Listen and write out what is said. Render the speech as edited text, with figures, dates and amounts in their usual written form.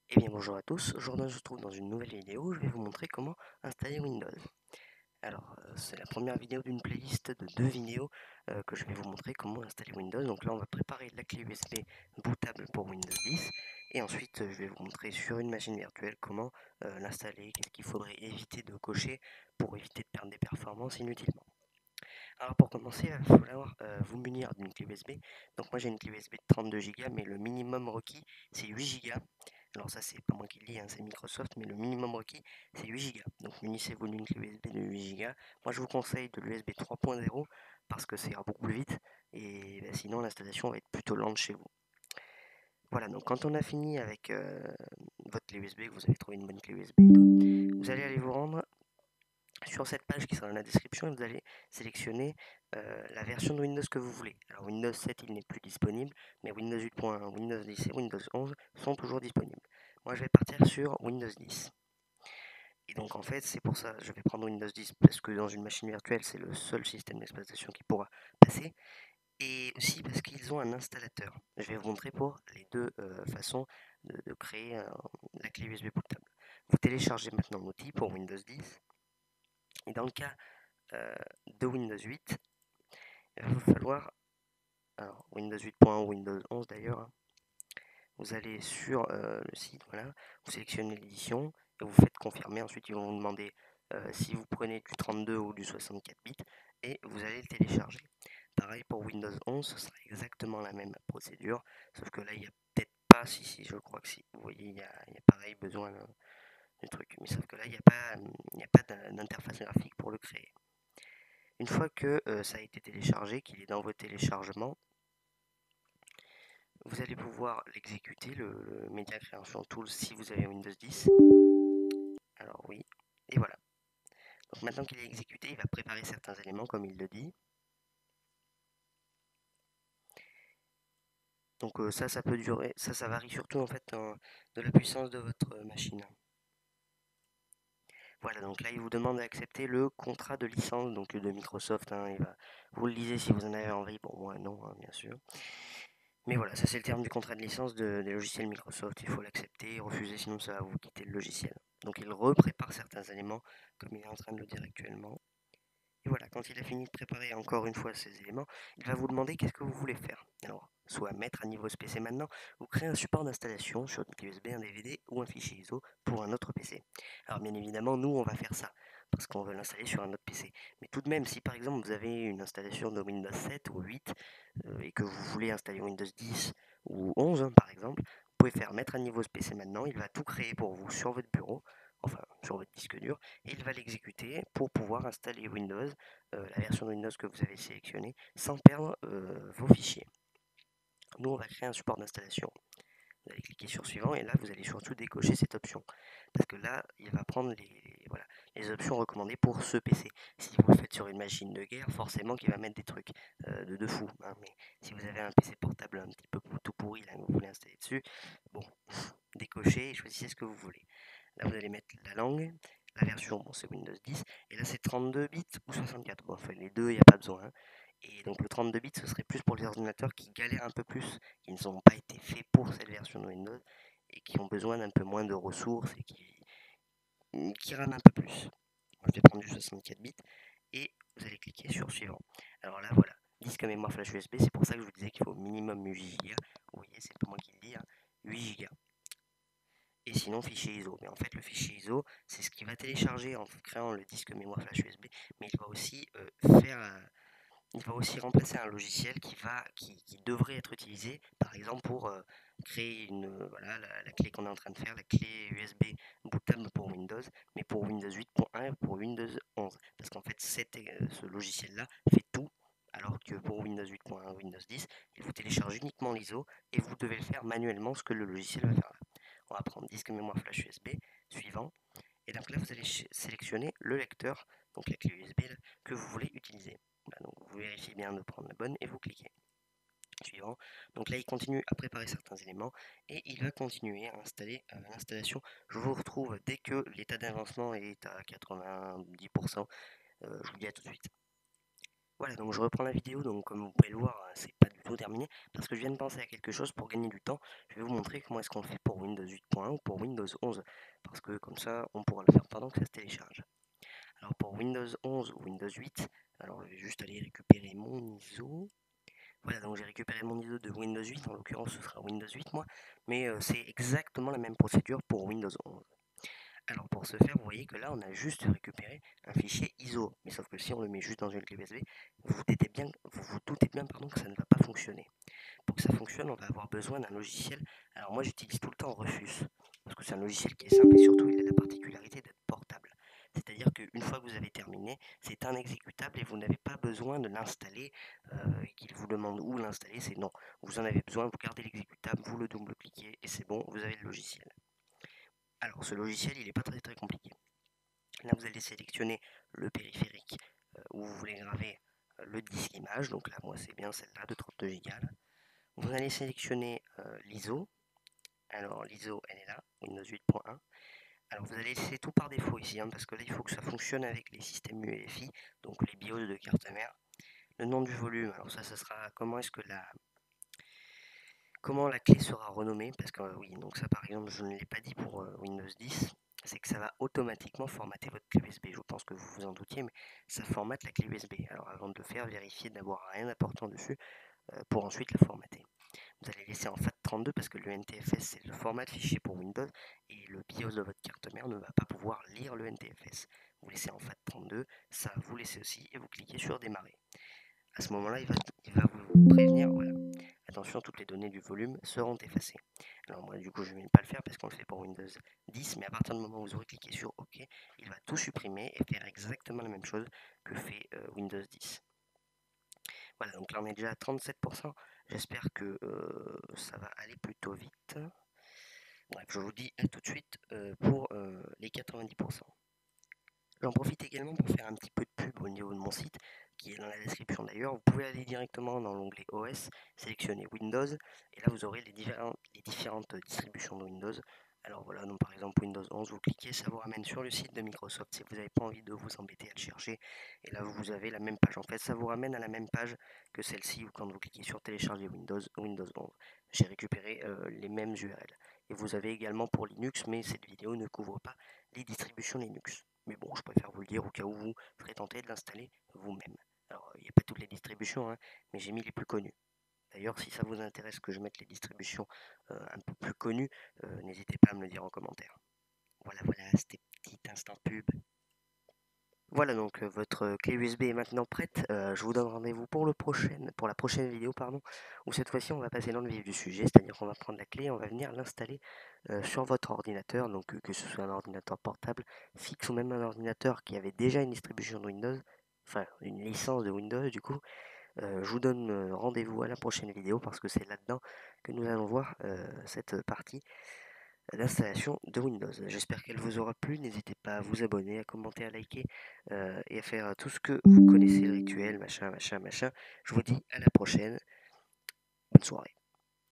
Eh bien bonjour à tous, aujourd'hui on se retrouve dans une nouvelle vidéo où je vais vous montrer comment installer Windows. Alors c'est la première vidéo d'une playlist de deux vidéos que je vais vous montrer comment installer Windows. Donc là on va préparer la clé USB bootable pour Windows 10 et ensuite je vais vous montrer sur une machine virtuelle comment l'installer, qu'est-ce qu'il faudrait éviter de cocher pour éviter de perdre des performances inutilement. Alors pour commencer, il va falloir vous munir d'une clé USB. Donc moi j'ai une clé USB de 32 Go, mais le minimum requis c'est 8 Go. Alors ça c'est pas moi qui le dis, hein, c'est Microsoft, mais le minimum requis c'est 8 Go. Donc munissez-vous d'une clé USB de 8 Go. Moi je vous conseille de l'USB 3.0 parce que ça ira beaucoup plus vite et sinon l'installation va être plutôt lente chez vous. Voilà, donc quand on a fini avec votre clé USB, que vous avez trouvé une bonne clé USB et tout, vous allez aller vous rendre sur cette page qui sera dans la description, vous allez sélectionner la version de Windows que vous voulez. Alors Windows 7 il n'est plus disponible, mais Windows 8.1, Windows 10 et Windows 11 sont toujours disponibles. Moi je vais partir sur Windows 10. Et donc en fait c'est pour ça je vais prendre Windows 10 parce que dans une machine virtuelle c'est le seul système d'exploitation qui pourra passer. Et aussi parce qu'ils ont un installateur. Je vais vous montrer pour les deux façons de créer la clé USB portable. Vous téléchargez maintenant l'outil pour Windows 10. Et dans le cas de Windows 8, il va vous falloir, alors Windows 8.1 ou Windows 11 d'ailleurs, hein, vous allez sur le site, voilà, vous sélectionnez l'édition et vous faites confirmer. Ensuite, ils vont vous demander si vous prenez du 32 ou du 64 bits et vous allez le télécharger. Pareil pour Windows 11, ce sera exactement la même procédure, sauf que là, il n'y a peut-être pas, si, je crois que si, vous voyez, il y a pareil besoin de truc, mais sauf que là, il n'y a pas d'interface graphique pour le créer. Une fois que ça a été téléchargé, qu'il est dans vos téléchargements, vous allez pouvoir l'exécuter, le Media Creation Tool, si vous avez Windows 10. Alors oui, et voilà. Donc maintenant qu'il est exécuté, il va préparer certains éléments comme il le dit. Donc ça peut durer, ça varie surtout en fait de la puissance de votre machine. Voilà, donc là il vous demande d'accepter le contrat de licence, donc de Microsoft, hein, vous le lisez si vous en avez envie, bon moi non, hein, bien sûr. Mais voilà, ça c'est le terme du contrat de licence des logiciels Microsoft, il faut l'accepter et refuser, sinon ça va vous quitter le logiciel. Donc il reprépare certains éléments, comme il est en train de le dire actuellement. Et voilà, quand il a fini de préparer encore une fois ces éléments, il va vous demander qu'est-ce que vous voulez faire. Alors, soit mettre à niveau ce PC maintenant, ou créer un support d'installation sur une clé USB, un DVD ou un fichier ISO pour un autre PC. Alors bien évidemment, nous on va faire ça, parce qu'on veut l'installer sur un autre PC. Mais tout de même, si par exemple vous avez une installation de Windows 7 ou 8, et que vous voulez installer Windows 10 ou 11 hein, par exemple, vous pouvez faire mettre à niveau ce PC maintenant, il va tout créer pour vous sur votre bureau, enfin sur votre disque dur, et il va l'exécuter pour pouvoir installer Windows, la version de Windows que vous avez sélectionnée, sans perdre vos fichiers. Nous, on va créer un support d'installation. Vous allez cliquer sur suivant et là, vous allez surtout décocher cette option. Parce que là, il va prendre voilà, les options recommandées pour ce PC. Si vous le faites sur une machine de guerre, forcément qu'il va mettre des trucs de fou. Hein, mais si vous avez un PC portable un petit peu tout pourri là, que vous voulez installer dessus, bon, décochez et choisissez ce que vous voulez. Là, vous allez mettre la langue, la version, bon, c'est Windows 10, et là, c'est 32 bits ou 64. Bon, enfin, les deux, il n'y a pas besoin. Hein. Et donc, le 32 bits, ce serait plus pour les ordinateurs qui galèrent un peu plus, qui ne sont pas été faits pour cette version de Windows, et qui ont besoin d'un peu moins de ressources et qui rament un peu plus. Moi, je vais prendre du 64 bits, et vous allez cliquer sur suivant. Alors là, voilà, disque mémoire flash USB, c'est pour ça que je vous disais qu'il faut au minimum 8 Go. Vous voyez, c'est pas moi qui le dis, hein, 8 Go. Et sinon fichier ISO. Mais en fait le fichier ISO c'est ce qui va télécharger en créant le disque mémoire flash USB, mais il va aussi il va aussi remplacer un logiciel qui devrait être utilisé par exemple pour créer voilà, la clé qu'on est en train de faire, la clé USB bootable pour Windows, mais pour Windows 8.1 et pour Windows 11. Parce qu'en fait ce logiciel là fait tout. Alors que pour Windows 8.1 Windows 10, il vous télécharge uniquement l'ISO et vous devez le faire manuellement ce que le logiciel va faire là. On va prendre disque mémoire flash USB, suivant. Et donc là, vous allez sélectionner le lecteur, donc la clé USB là, que vous voulez utiliser. Voilà, donc vous vérifiez bien de prendre la bonne et vous cliquez. Suivant. Donc là, il continue à préparer certains éléments et il va continuer à installer l'installation. Je vous retrouve dès que l'état d'avancement est à 90%. Je vous dis à tout de suite. Voilà, donc je reprends la vidéo. Donc comme vous pouvez le voir, c'est pas du tout terminé parce que je viens de penser à quelque chose pour gagner du temps. Je vais vous montrer comment est-ce qu'on fait pour Windows 8.1 ou pour Windows 11 parce que comme ça on pourra le faire pendant que ça se télécharge. Alors pour Windows 11 ou Windows 8, alors je vais juste aller récupérer mon ISO. Voilà, donc j'ai récupéré mon ISO de Windows 8, en l'occurrence ce sera Windows 8 moi, mais c'est exactement la même procédure pour Windows 11. Alors pour ce faire, vous voyez que là on a juste récupéré un fichier ISO, mais sauf que si on le met juste dans une clé USB, vous doutez bien pardon, que ça ne va pas fonctionner. Pour que ça fonctionne, on va avoir besoin d'un logiciel. Alors moi j'utilise tout le temps Rufus, parce que c'est un logiciel qui est simple et surtout il a la particularité d'être portable. C'est-à-dire qu'une fois que vous avez terminé, c'est un exécutable et vous n'avez pas besoin de l'installer, et qu'il vous demande où l'installer, c'est non. Vous en avez besoin, vous gardez l'exécutable, vous le double-cliquez et c'est bon, vous avez le logiciel. Alors ce logiciel, il n'est pas très compliqué. Là, vous allez sélectionner le périphérique où vous voulez graver le disque image. Donc là, moi, c'est bien celle-là de 32 Go. Vous allez sélectionner l'ISO. Alors l'ISO, elle est là, Windows 8.1. Alors vous allez laisser tout par défaut ici, hein, parce que là, il faut que ça fonctionne avec les systèmes UEFI, donc les BIOS de carte mère. Le nom du volume, alors ça sera comment la clé sera renommée, parce que oui, donc ça par exemple, je ne l'ai pas dit pour Windows 10, c'est que ça va automatiquement formater votre clé USB. Je pense que vous vous en doutiez, mais ça formate la clé USB. Alors avant de le faire, vérifiez d'avoir rien d'important dessus pour ensuite la formater. Vous allez laisser en FAT32 parce que le NTFS c'est le format de fichier pour Windows et le BIOS de votre carte mère ne va pas pouvoir lire le NTFS. Vous laissez en FAT32, ça vous laissez aussi et vous cliquez sur démarrer. À ce moment-là, il va vous prévenir, voilà. Attention, toutes les données du volume seront effacées. Alors moi, du coup, je ne vais pas le faire parce qu'on le fait pour Windows 10, mais à partir du moment où vous aurez cliqué sur OK, il va tout supprimer et faire exactement la même chose que fait Windows 10. Voilà, donc là on est déjà à 37%. J'espère que ça va aller plutôt vite. Bref, je vous dis à tout de suite pour les 90%. J'en profite également pour faire un petit peu de pub au niveau de mon site, qui est dans la description d'ailleurs. Vous pouvez aller directement dans l'onglet OS, sélectionner Windows, et là vous aurez les différentes distributions de Windows. Alors voilà, donc par exemple Windows 11, vous cliquez, ça vous ramène sur le site de Microsoft si vous n'avez pas envie de vous embêter à le chercher. Et là vous avez la même page. En fait, ça vous ramène à la même page que celle-ci ou quand vous cliquez sur télécharger Windows 11. J'ai récupéré les mêmes URL. Et vous avez également pour Linux, mais cette vidéo ne couvre pas les distributions Linux. Mais bon, je préfère vous le dire au cas où vous serez tenté de l'installer vous-même. Alors, il n'y a pas toutes les distributions, hein, mais j'ai mis les plus connues. D'ailleurs, si ça vous intéresse que je mette les distributions un peu plus connues, n'hésitez pas à me le dire en commentaire. Voilà, c'était petit instant pub. Voilà donc votre clé USB est maintenant prête. Je vous donne rendez-vous pour la prochaine vidéo, pardon, où cette fois-ci on va passer dans le vif du sujet, c'est-à-dire qu'on va prendre la clé et on va venir l'installer sur votre ordinateur, donc que ce soit un ordinateur portable, fixe ou même un ordinateur qui avait déjà une distribution de Windows, enfin une licence de Windows du coup. Je vous donne rendez-vous à la prochaine vidéo parce que c'est là-dedans que nous allons voir cette partie d'installation de Windows. J'espère qu'elle vous aura plu. N'hésitez pas à vous abonner, à commenter, à liker et à faire tout ce que vous connaissez, le rituel, machin, machin, machin. Je vous dis à la prochaine. Bonne soirée.